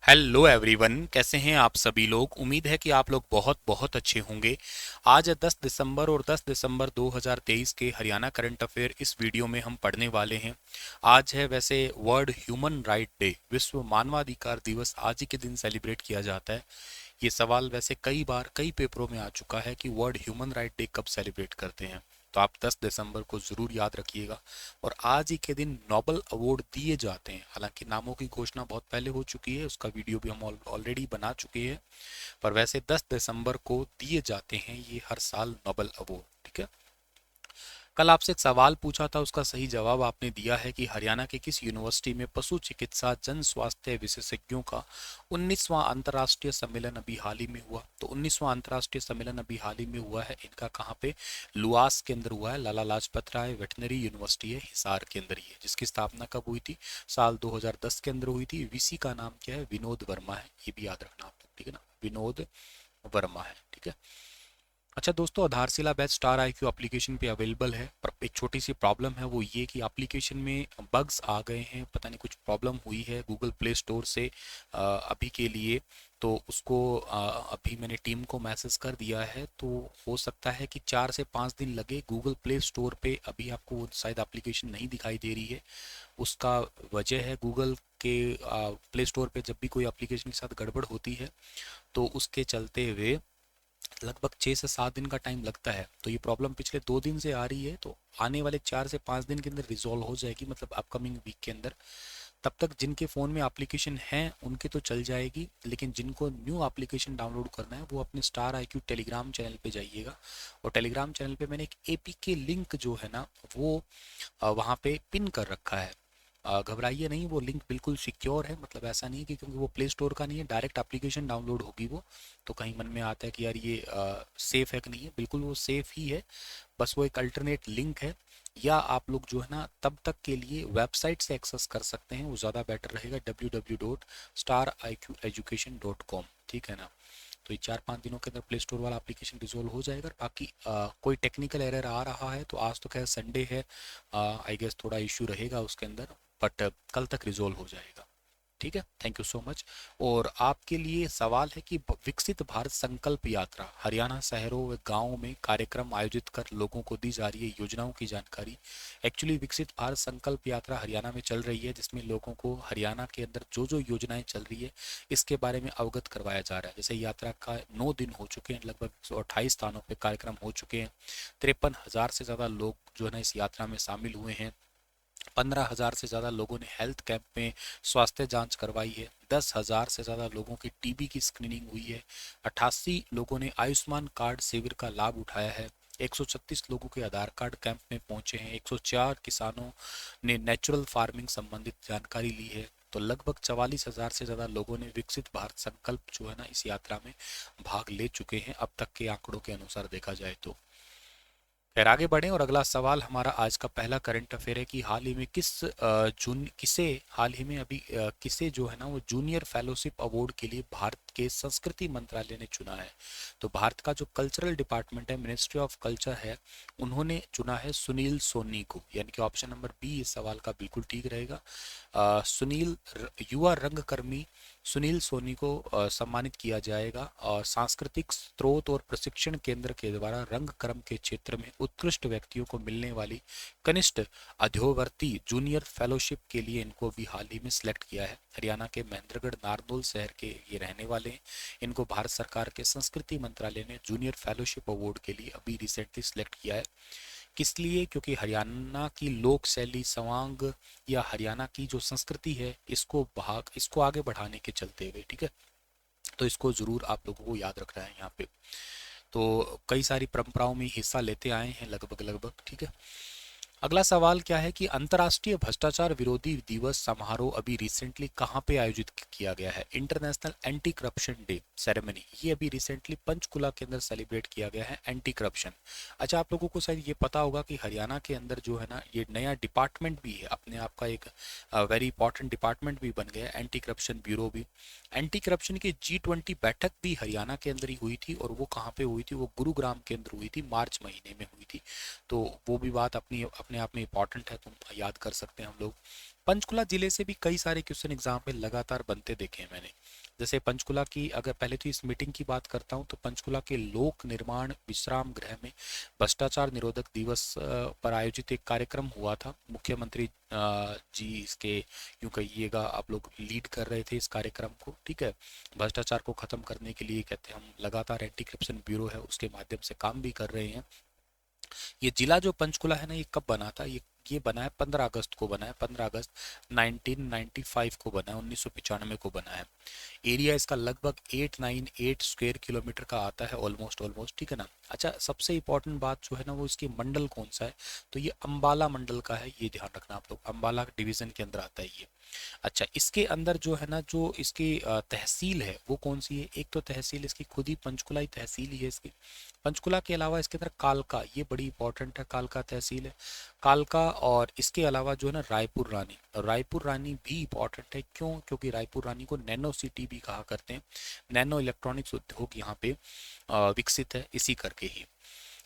Hello everyone, कैसे हैं आप सभी लोग। उम्मीद है कि आप लोग बहुत बहुत अच्छे होंगे। आज है 10 दिसंबर और 10 दिसंबर 2023 के हरियाणा करंट अफेयर इस वीडियो में हम पढ़ने वाले हैं। आज है वैसे वर्ल्ड ह्यूमन राइट डे, विश्व मानवाधिकार दिवस आज ही के दिन सेलिब्रेट किया जाता है। ये सवाल वैसे कई बार कई पेपरों में आ चुका है कि वर्ल्ड ह्यूमन राइट डे कब सेलिब्रेट करते हैं, तो आप 10 दिसंबर को ज़रूर याद रखिएगा। और आज ही के दिन नोबेल अवार्ड दिए जाते हैं। हालांकि नामों की घोषणा बहुत पहले हो चुकी है, उसका वीडियो भी हम ऑलरेडी बना चुके हैं, पर वैसे 10 दिसंबर को दिए जाते हैं ये हर साल नोबेल अवार्ड। ठीक है। कल आपसे एक सवाल पूछा था, उसका सही जवाब आपने दिया है कि हरियाणा के किस यूनिवर्सिटी में पशु चिकित्सा जन स्वास्थ्य विशेषज्ञों का 19वां अंतर्राष्ट्रीय सम्मेलन अभी हाल ही में हुआ। तो 19वां अंतर्राष्ट्रीय सम्मेलन अभी हाल ही में हुआ है, इनका कहाँ पे, लुआस के अंदर हुआ है। लाला लाजपत राय वेटनरी यूनिवर्सिटी है, हिसार के अंदर ही है, जिसकी स्थापना कब हुई थी, साल 2010 के अंदर हुई थी। वीसी का नाम क्या है, विनोद वर्मा है, ये भी याद रखना आप लोग, ठीक है ना, विनोद वर्मा है। ठीक है। अच्छा दोस्तों, आधारशिला बैच स्टार IQ एप्लीकेशन पे अवेलेबल है, पर एक छोटी सी प्रॉब्लम है, वो ये कि एप्लीकेशन में बग्स आ गए हैं, पता नहीं कुछ प्रॉब्लम हुई है गूगल प्ले स्टोर से अभी के लिए। तो उसको अभी मैंने टीम को मैसेज कर दिया है, तो हो सकता है कि 4 से 5 दिन लगे। गूगल प्ले स्टोर पे अभी आपको वो शायद एप्लीकेशन नहीं दिखाई दे रही है। उसका वजह है गूगल के प्ले स्टोर पे जब भी कोई एप्लीकेशन के साथ गड़बड़ होती है, तो उसके चलते हुए लगभग 6 से 7 दिन का टाइम लगता है। तो ये प्रॉब्लम पिछले 2 दिन से आ रही है, तो आने वाले 4 से 5 दिन के अंदर रिजॉल्व हो जाएगी, मतलब अपकमिंग वीक के अंदर। तब तक जिनके फ़ोन में एप्लीकेशन है उनके तो चल जाएगी, लेकिन जिनको न्यू एप्लीकेशन डाउनलोड करना है वो अपने स्टार IQ टेलीग्राम चैनल पे जाइएगा। और टेलीग्राम चैनल पे मैंने एक APK लिंक जो है ना, वो वहाँ पे पिन कर रखा है। घबराइए नहीं, वो लिंक बिल्कुल सिक्योर है, मतलब ऐसा नहीं है कि क्योंकि वो प्ले स्टोर का नहीं है, डायरेक्ट एप्लीकेशन डाउनलोड होगी वो। तो कहीं मन में आता है कि यार ये सेफ है कि नहीं है, बिल्कुल वो सेफ ही है। बस वो एक अल्टरनेट लिंक है, या आप लोग जो है ना तब तक के लिए वेबसाइट से एक्सेस कर सकते हैं, वो ज़्यादा बेटर रहेगा, www.stariqeducation.com। ठीक है ना। तो ये 4-5 दिनों के अंदर प्ले स्टोर वाला एप्लीकेशन रिजोल्व हो जाएगा। बाकी कोई टेक्निकल एरर आ रहा है, तो आज तो खैर संडे है, आई गेस थोड़ा इश्यू रहेगा उसके अंदर, बट कल तक रिजोल्व हो जाएगा। ठीक है, थैंक यू सो मच। और आपके लिए सवाल है कि विकसित भारत संकल्प यात्रा हरियाणा शहरों व गांवों में कार्यक्रम आयोजित कर लोगों को दी जा रही है योजनाओं की जानकारी। एक्चुअली विकसित भारत संकल्प यात्रा हरियाणा में चल रही है, जिसमें लोगों को हरियाणा के अंदर जो जो योजनाएं चल रही है इसके बारे में अवगत करवाया जा रहा है। जैसे यात्रा का 9 दिन हो चुके हैं, लगभग 128 स्थानों पर कार्यक्रम हो चुके हैं। 53,000 से ज़्यादा लोग जो है ना इस यात्रा में शामिल हुए हैं। 15,000 से ज़्यादा लोगों ने हेल्थ कैंप में स्वास्थ्य जांच करवाई है। 10,000 से ज़्यादा लोगों की टीबी की स्क्रीनिंग हुई है। 88 लोगों ने आयुष्मान कार्ड शिविर का लाभ उठाया है। 136 लोगों के आधार कार्ड कैंप में पहुंचे हैं। 104 किसानों ने नेचुरल फार्मिंग संबंधित जानकारी ली है। तो लगभग 44,000 से ज़्यादा लोगों ने विकसित भारत संकल्प जो है ना इस यात्रा में भाग ले चुके हैं, अब तक के आंकड़ों के अनुसार देखा जाए तो। खैर आगे बढ़ें, और अगला सवाल हमारा आज का पहला करंट अफेयर है कि हाल ही में हाल ही में अभी किसे जो है ना वो जूनियर फेलोशिप अवार्ड के लिए भारत के संस्कृति मंत्रालय ने चुना है। तो भारत का जो कल्चरल डिपार्टमेंट है, मिनिस्ट्री ऑफ कल्चर है, उन्होंने चुना है सुनील सोनी को, यानी कि ऑप्शन नंबर बी इस सवाल का बिल्कुल ठीक रहेगा। युवा रंगकर्मी सुनील सोनी को सम्मानित किया जाएगा, और सांस्कृतिक स्रोत और प्रशिक्षण केंद्र के द्वारा रंगकर्म के क्षेत्र में उत्कृष्ट व्यक्तियों को मिलने वाली कनिष्ठ अध्यावर्ती जूनियर फेलोशिप के लिए इनको भी हाल ही में सिलेक्ट किया है। हरियाणा के महेंद्रगढ़ नारनौल शहर के ये रहने वाले हैं। इनको भारत सरकार के संस्कृति मंत्रालय ने जूनियर फेलोशिप अवार्ड के लिए अभी रिसेंटली सिलेक्ट किया है। किस लिए, क्योंकि हरियाणा की लोक शैली सवांग या हरियाणा की जो संस्कृति है इसको आगे बढ़ाने के चलते हुए। ठीक है। तो इसको जरूर आप लोगों को याद रखना है यहाँ पे। तो कई सारी परंपराओं में हिस्सा लेते आए हैं लगभग लगभग। ठीक है। अगला सवाल क्या है कि अंतर्राष्ट्रीय भ्रष्टाचार विरोधी दिवस समारोह अभी रिसेंटली कहाँ पे आयोजित किया गया है। International anti corruption day ceremony, ये अभी रिसेंटली पंचकुला के अंदर सेलिब्रेट किया गया है, एंटी करप्शन। अच्छा, आप लोगों को शायद ये पता होगा कि हरियाणा के अंदर जो है ना ये नया डिपार्टमेंट भी है, अपने आप का एक वेरी इंपॉर्टेंट डिपार्टमेंट भी बन गया है, एंटी करप्शन ब्यूरो भी। एंटी करप्शन की G20 बैठक भी हरियाणा के अंदर ही हुई थी, और वो कहाँ पे हुई थी, वो गुरुग्राम के अंदर हुई थी, मार्च महीने में हुई थी। तो वो भी बात अपनी अपने आप में इम्पॉर्टेंट है, तो याद कर सकते हैं हम लोग। पंचकुला जिले से भी कई सारे क्वेश्चन एग्जाम में लगातार बनते देखे हैं मैंने। जैसे पंचकुला की अगर पहले तो इस मीटिंग की बात करता हूँ, तो पंचकुला के लोक निर्माण विश्राम गृह में भ्रष्टाचार निरोधक दिवस पर आयोजित एक कार्यक्रम हुआ था। मुख्यमंत्री जी इसके यूं कहिएगा आप लोग लीड कर रहे थे इस कार्यक्रम को, ठीक है। भ्रष्टाचार को खत्म करने के लिए कहते हैं हम लगातार एंटी करप्शन ब्यूरो है उसके माध्यम से काम भी कर रहे हैं। ये जिला जो पंचकुला है ना, ये कब बना था? ये बना है 15 अगस्त को बना है, 15 अगस्त 1995 को बना है, 1995 को बना है। एरिया इसका लगभग 898 स्क्वायर किलोमीटर का आता है, ऑलमोस्ट ऑलमोस्ट, ठीक है ना। अच्छा, सबसे इंपॉर्टेंट बात जो है ना, वो इसकी मंडल कौन सा है, तो ये अंबाला मंडल का है, ये ध्यान रखना आप लोग, अंबाला डिवीजन के अंदर आता है ये। अच्छा, इसके अंदर जो है ना, जो इसकी तहसील है वो कौन सी है? एक तो तहसील इसकी खुद ही पंचकुला ही तहसील ही है इसकी। पंचकुला के अलावा इसके अंदर कालका, ये बड़ी इंपॉर्टेंट है, कालका तहसील है, कालका। और इसके अलावा जो है ना रायपुर रानी, रायपुर रानी भी इंपॉर्टेंट है। क्यों? क्योंकि रायपुर रानी को नैनो सिटी भी कहा करते हैं। नैनो इलेक्ट्रॉनिक्स उद्योग यहाँ पे विकसित है इसी करके ही।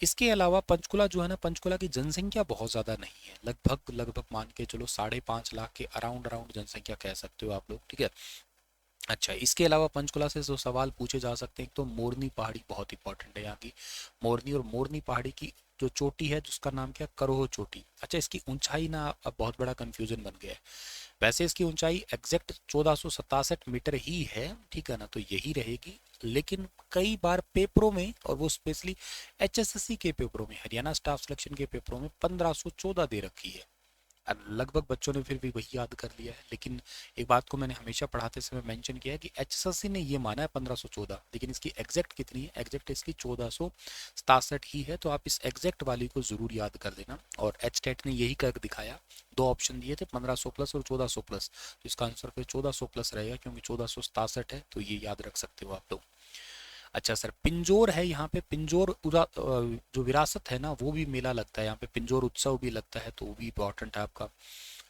इसके अलावा पंचकुला जो है ना, पंचकुला की जनसंख्या बहुत ज़्यादा नहीं है, लगभग लगभग मान के चलो 5.5 लाख के अराउंड अराउंड जनसंख्या कह सकते हो आप लोग, ठीक है। अच्छा, इसके अलावा पंचकुला से जो सवाल पूछे जा सकते हैं, तो मोरनी पहाड़ी बहुत इंपॉर्टेंट है यहाँ की, मोरनी। और मोरनी पहाड़ी की जो चोटी है जिसका नाम क्या, करोह चोटी। अच्छा, इसकी ऊंचाई ना अब बहुत बड़ा कंफ्यूजन बन गया है। वैसे इसकी ऊंचाई एग्जैक्ट 1467 मीटर ही है, ठीक है ना, तो यही रहेगी। लेकिन कई बार पेपरों में, और वो स्पेशली एचएसएससी के पेपरों में, हरियाणा स्टाफ सिलेक्शन के पेपरों में 1514 दे रखी है। लगभग बच्चों ने फिर भी वही याद कर लिया है। लेकिन एक बात को मैंने हमेशा पढ़ाते समय मेंशन किया है कि एचएसएससी ने ये माना है 1514, लेकिन इसकी एग्जैक्ट कितनी है? एग्जैक्ट इसकी 1467 ही है। तो आप इस एग्जैक्ट वाली को जरूर याद कर देना। और एचटेट ने यही कर दिखाया, दो ऑप्शन दिए थे, 1500 प्लस और 1400 प्लस, तो इसका आंसर फिर 1400 प्लस रहेगा, क्योंकि 1467 है, तो ये याद रख सकते हो आप लोग। अच्छा सर, पिंजोर है यहाँ पे, पिंजोर जो विरासत है ना, वो भी मेला लगता है यहाँ पे, पिंजोर उत्सव भी लगता है, तो वो भी इंपॉर्टेंट है आपका।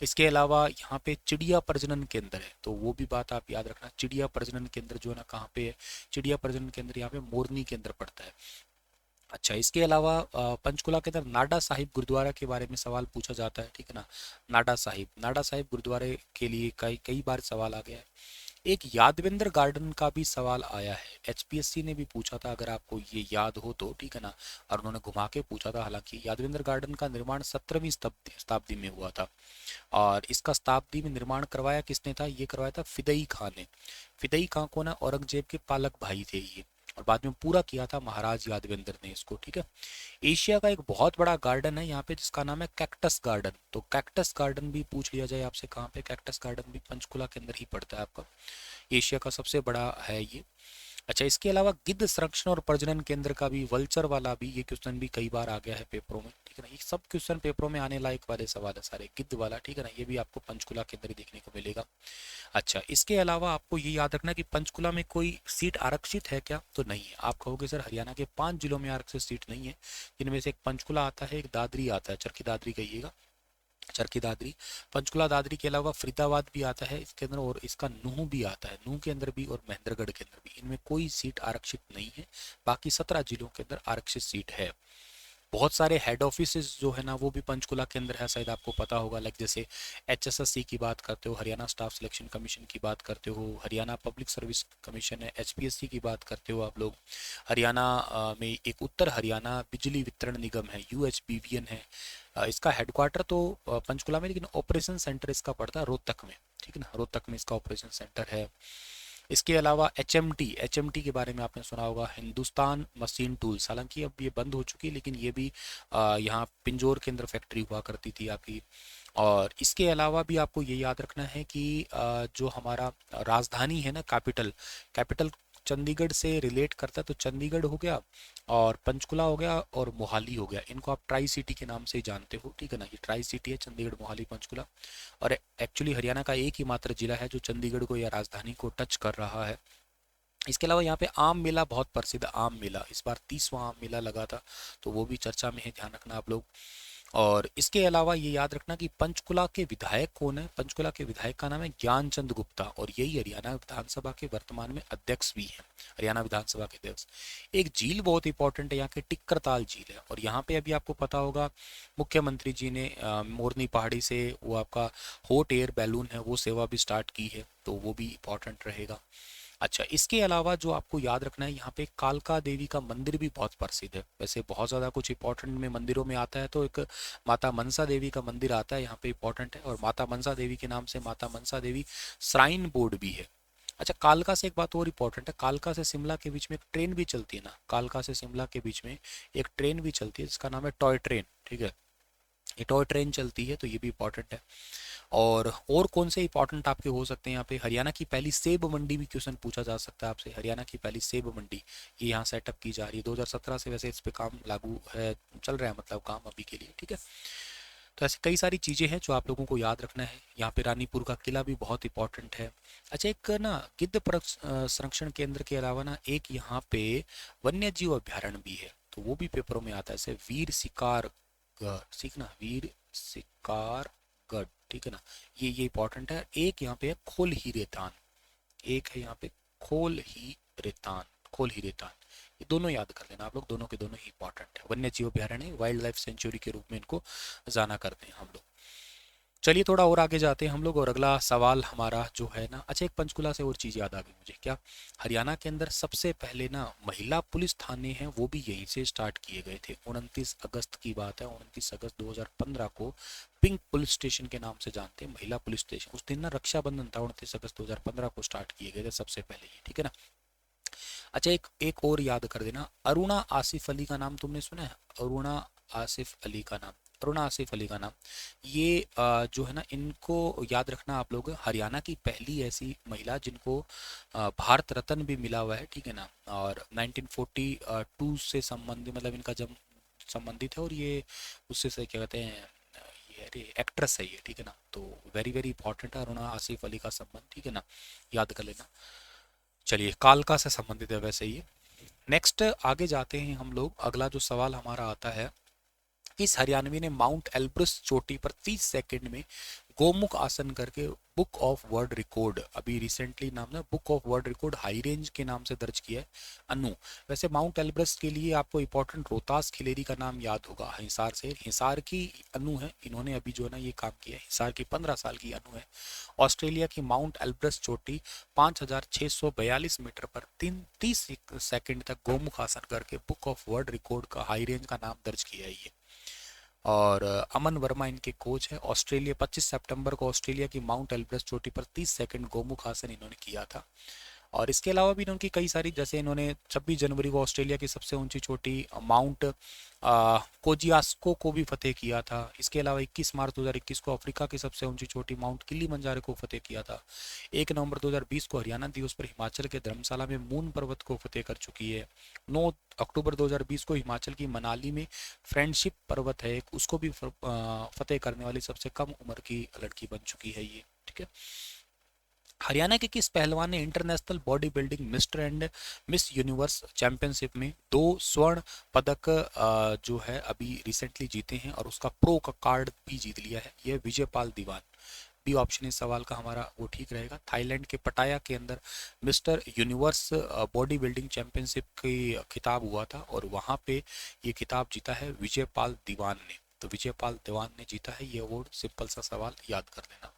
इसके अलावा यहाँ पे चिड़िया प्रजनन केंद्र है, तो वो भी बात आप याद रखना। चिड़िया प्रजनन केंद्र जो है ना, कहाँ पे है? चिड़िया प्रजनन केंद्र यहाँ पे मोरनी के अंदर पड़ता है। अच्छा, इसके अलावा पंचकुला के अंदर नाडा साहिब गुरुद्वारा के बारे में सवाल पूछा जाता है, ठीक है ना। नाडा साहिब गुरुद्वारे के लिए कई कई बार सवाल आ गया है। एक यादवेंद्र गार्डन का भी सवाल आया है, एचपीएससी ने भी पूछा था, अगर आपको ये याद हो तो, ठीक है ना। और उन्होंने घुमा के पूछा था। हालांकि यादवेंद्र गार्डन का निर्माण 17वीं शताब्दी में हुआ था, और इसका शताब्दी में निर्माण करवाया किसने था? ये करवाया था फिदई खान ने। फिदई खान को ना औरंगजेब के पालक भाई थे ये, और बाद में पूरा किया था महाराज यादवेंद्र ने इसको, ठीक है। एशिया का एक बहुत बड़ा गार्डन है यहाँ पे जिसका नाम है कैक्टस गार्डन, तो कैक्टस गार्डन भी पूछ लिया जाए आपसे कहाँ पे, कैक्टस गार्डन भी पंचकुला के अंदर ही पड़ता है आपका, एशिया का सबसे बड़ा है ये। अच्छा, इसके अलावा गिद्ध संरक्षण और प्रजनन केंद्र का भी, वल्चर वाला भी, ये क्वेश्चन भी कई बार आ गया है पेपरों में, ठीक है ना। ये सब क्वेश्चन पेपरों में आने लायक वाले सवाल है सारे, गिद्ध वाला, ठीक है ना, ये भी आपको पंचकुला के अंदर ही देखने को मिलेगा। अच्छा, इसके अलावा आपको ये याद रखना कि पंचकुला में कोई सीट आरक्षित है क्या, तो नहीं है। आप कहोगे सर हरियाणा के 5 जिलों में आरक्षित सीट नहीं है, जिनमें से एक पंचकुला आता है, एक दादरी आता है, चरखी दादरी कहिएगा, चरखी दादरी। पंचकुला दादरी के अलावा फरीदाबाद भी आता है इसके अंदर, और इसका नूह भी आता है, नूह के अंदर भी, और महेंद्रगढ़ के अंदर भी। इनमें कोई सीट आरक्षित नहीं है, बाकी 17 जिलों के अंदर आरक्षित सीट है। बहुत सारे हेड ऑफिस जो है ना, वो भी पंचकुला के अंदर है, शायद आपको पता होगा। लाइक जैसे एचएसएससी की बात करते हो, हरियाणा स्टाफ सिलेक्शन कमीशन की बात करते हो, हरियाणा पब्लिक सर्विस कमीशन है, एचपीएससी की बात करते हो आप लोग, हरियाणा में एक उत्तर हरियाणा बिजली वितरण निगम है, यूएचबीवीएन है। इसका हेडक्वार्टर तो पंचकुला में, लेकिन ऑपरेशन सेंटर इसका पड़ता है रोहतक में, ठीक है ना, रोहतक में इसका ऑपरेशन सेंटर है। इसके अलावा एचएमटी के बारे में आपने सुना होगा, हिंदुस्तान मशीन टूल्स, हालांकि अब ये बंद हो चुकी है, लेकिन ये भी यहाँ पिंजोर के अंदर फैक्ट्री हुआ करती थी आपकी। और इसके अलावा भी आपको ये याद रखना है कि जो हमारा राजधानी है ना, कैपिटल, कैपिटल चंडीगढ़ से रिलेट करता है, तो चंडीगढ़ हो गया, और पंचकुला हो गया, और मोहाली हो गया। इनको आप ट्राई सिटी के नाम से ही जानते हो, ठीक है ना, ये ट्राई सिटी है, चंडीगढ़, मोहाली, पंचकुला। और एक्चुअली हरियाणा का एक ही मात्र जिला है जो चंडीगढ़ को या राजधानी को टच कर रहा है। इसके अलावा यहाँ पे आम मेला बहुत प्रसिद्ध, आम मेला, इस बार 30वां आम मेला लगा था, तो वो भी चर्चा में है, ध्यान रखना आप लोग। और इसके अलावा ये याद रखना कि पंचकुला के विधायक कौन है। पंचकुला के विधायक का नाम है ज्ञानचंद गुप्ता और यही हरियाणा विधानसभा के वर्तमान में अध्यक्ष भी हैं, हरियाणा विधानसभा के अध्यक्ष। एक झील बहुत इंपॉर्टेंट है यहाँ के, टिक्करताल झील है, और यहाँ पे अभी आपको पता होगा मुख्यमंत्री जी ने मोरनी पहाड़ी से वो आपका हॉट एयर बैलून है वो सेवा भी स्टार्ट की है, तो वो भी इंपॉर्टेंट रहेगा। अच्छा, इसके अलावा जो आपको याद रखना है, यहाँ पे कालका देवी का मंदिर भी बहुत प्रसिद्ध है। वैसे बहुत ज़्यादा कुछ इंपॉर्टेंट में मंदिरों में आता है तो एक माता मनसा देवी का मंदिर आता है यहाँ पे, इंपॉर्टेंट है। और माता मनसा देवी के नाम से माता मनसा देवी श्राइन बोर्ड भी है। अच्छा, कालका से एक बात और इम्पोर्टेंट है, कालका से शिमला के बीच में एक ट्रेन भी चलती है ना, कालका से शिमला के बीच में एक ट्रेन भी चलती है जिसका नाम है टॉय ट्रेन, ठीक है, ये टॉय ट्रेन चलती है, तो ये भी इंपॉर्टेंट है। और कौन से इंपॉर्टेंट आपके हो सकते हैं यहाँ पे, हरियाणा की पहली सेब मंडी भी क्वेश्चन पूछा जा सकता है आपसे। हरियाणा की पहली सेब मंडी ये यहाँ सेटअप की जा रही है 2017 से, वैसे इस पे काम लागू है, चल रहा है मतलब काम अभी के लिए, ठीक है। तो ऐसी कई सारी चीज़ें हैं जो आप लोगों को याद रखना है। यहाँ पे रानीपुर का किला भी बहुत इंपॉर्टेंट है। अच्छा, एक ना गिद्ध संरक्षण केंद्र के अलावा ना एक यहाँ पे वन्य जीव अभ्यारण्य भी है, तो वो भी पेपरों में आता है, जैसे वीर शिकार सीखना, वीर शिकार गढ़, ठीक है ना, ये इंपॉर्टेंट है। एक यहाँ पे है खोल ही रेतान, एक है यहाँ पे खोल ही रेतान, खोल ही रेतान, ये दोनों याद कर लेना आप लोग, दोनों के दोनों ही इंपॉर्टेंट है। वन्य जीव अभ्यारण्य वाइल्ड लाइफ सेंचुरी के रूप में इनको जाना करते हैं हम लोग। चलिए थोड़ा और आगे जाते हैं हम लोग, और अगला सवाल हमारा जो है ना, अच्छा एक पंचकुला से और चीज़ याद आ गई मुझे, क्या हरियाणा के अंदर सबसे पहले ना महिला पुलिस थाने हैं वो भी यहीं से स्टार्ट किए गए थे। 29 अगस्त की बात है, 29 अगस्त 2015 को पिंक पुलिस स्टेशन के नाम से जानते हैं, महिला पुलिस स्टेशन। उस दिन ना रक्षाबंधन था, 29 अगस्त 2015 को स्टार्ट किए गए थे सबसे पहले ये, ठीक है ना। अच्छा, एक एक और याद कर देना, अरुणा आसिफ अली का नाम तुमने सुना है, अरुणा आसिफ अली का नाम, अरुणा आसिफ अली का नाम, ये जो है ना, इनको याद रखना आप लोग, हरियाणा की पहली ऐसी महिला जिनको भारत रत्न भी मिला हुआ है, ठीक है ना। और 1942 से संबंधित, मतलब इनका जब संबंधित है, और ये उससे से क्या कहते हैं, ये अरे एक्ट्रेस है ये, ठीक है ना। तो वेरी वेरी इंपॉर्टेंट है अरुणा आसिफ अली का संबंध, ठीक है ना, याद कर लेना। चलिए, कालका से संबंधित है वैसे ये। नेक्स्ट आगे जाते हैं हम लोग, अगला जो सवाल हमारा आता है, इस हरियाणवी ने माउंट एल्ब्रस चोटी पर 30 सेकंड में गोमुख आसन करके बुक ऑफ वर्ल्ड रिकॉर्ड, अभी रिसेंटली नाम ना book of world record high range के नाम से दर्ज किया है, अनु। वैसे माउंट एल्ब्रस के लिए आपको इंपॉर्टेंट रोहतास खिलेरी का नाम याद होगा, हिसार से, हिसार की अनु है, इन्होंने अभी जो है ना ये काम किया है, हिसार की 15 साल की अनु है। ऑस्ट्रेलिया की माउंट एल्ब्रस चोटी 5642 मीटर पर 30 सेकंड तक गोमुख आसन करके बुक ऑफ वर्ल्ड रिकॉर्ड का हाई रेंज का नाम दर्ज किया है ये। और अमन वर्मा इनके कोच है। ऑस्ट्रेलिया 25 सितंबर को ऑस्ट्रेलिया की माउंट एल्ब्रस चोटी पर 30 सेकंड गोमुख आसन इन्होंने किया था। और इसके अलावा भी इनकी कई सारी, जैसे इन्होंने 26 जनवरी को ऑस्ट्रेलिया की सबसे ऊंची चोटी माउंट कोजियास्को को भी फतेह किया था। इसके अलावा 21 मार्च 2021 को अफ्रीका की सबसे ऊंची चोटी माउंट किलिमंजारो को फतेह किया था। 1 नवंबर 2020 को हरियाणा दिवस पर हिमाचल के धर्मशाला में मून पर्वत को फतेह कर चुकी है। 9 अक्टूबर 2020 को हिमाचल की मनाली में फ्रेंडशिप पर्वत है एक, उसको भी फतेह करने वाली सबसे कम उम्र की लड़की बन चुकी है ये, ठीक है। हरियाणा के किस पहलवान ने international body building mister and miss universe championship में 2 स्वर्ण पदक जो है अभी रिसेंटली जीते हैं, और उसका प्रो का कार्ड भी जीत लिया है, यह विजयपाल दीवान। बी ऑप्शन इस सवाल का हमारा वो ठीक रहेगा। थाईलैंड के पटाया के अंदर mister universe body building championship की खिताब हुआ था, और वहाँ पे ये खिताब जीता है विजयपाल दीवान ने, तो विजयपाल दीवान ने जीता है ये अवार्ड। सिंपल सा सवाल याद कर लेना।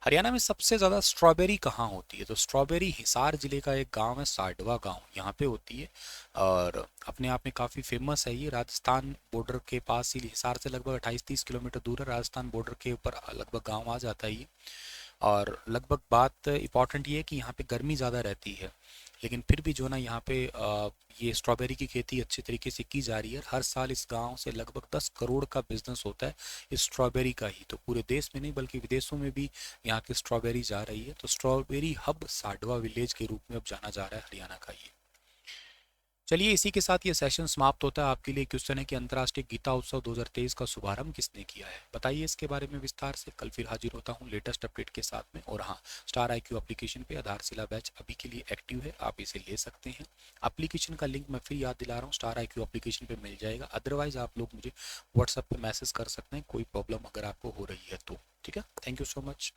हरियाणा में सबसे ज़्यादा स्ट्रॉबेरी कहाँ होती है, तो स्ट्रॉबेरी हिसार जिले का एक गांव है साडवा गांव, यहाँ पे होती है, और अपने आप में काफ़ी फेमस है ये। राजस्थान बॉर्डर के पास ही, हिसार से लगभग 28-30 किलोमीटर दूर है, राजस्थान बॉर्डर के ऊपर लगभग गांव आ जाता है ये। और लगभग बात इंपॉर्टेंट ये है कि यहाँ पे गर्मी ज़्यादा रहती है, लेकिन फिर भी जो ना यहाँ पे ये स्ट्रॉबेरी की खेती अच्छे तरीके से की जा रही है। हर साल इस गांव से लगभग 10 करोड़ का बिजनेस होता है इस स्ट्रॉबेरी का ही, तो पूरे देश में नहीं बल्कि विदेशों में भी यहाँ की स्ट्रॉबेरी जा रही है। तो स्ट्रॉबेरी हब साडवा विलेज के रूप में अब जाना जा रहा है हरियाणा का ये। चलिए इसी के साथ ये सेशन समाप्त होता है। आपके लिए क्वेश्चन है कि अंतर्राष्ट्रीय गीता उत्सव 2023 का शुभारंभ किसने किया है? बताइए इसके बारे में विस्तार से। कल फिर हाजिर होता हूँ लेटेस्ट अपडेट के साथ में। और हाँ, स्टार IQ एप्लीकेशन पे आधारशिला बैच अभी के लिए एक्टिव है, आप इसे ले सकते हैं। एप्लीकेशन का लिंक मैं फिर याद दिला रहा हूँ, स्टार IQ एप्लीकेशन पे मिल जाएगा। अदरवाइज आप लोग मुझे व्हाट्सएप पे मैसेज कर सकते हैं कोई प्रॉब्लम अगर आपको हो रही है तो। ठीक है, थैंक यू सो मच।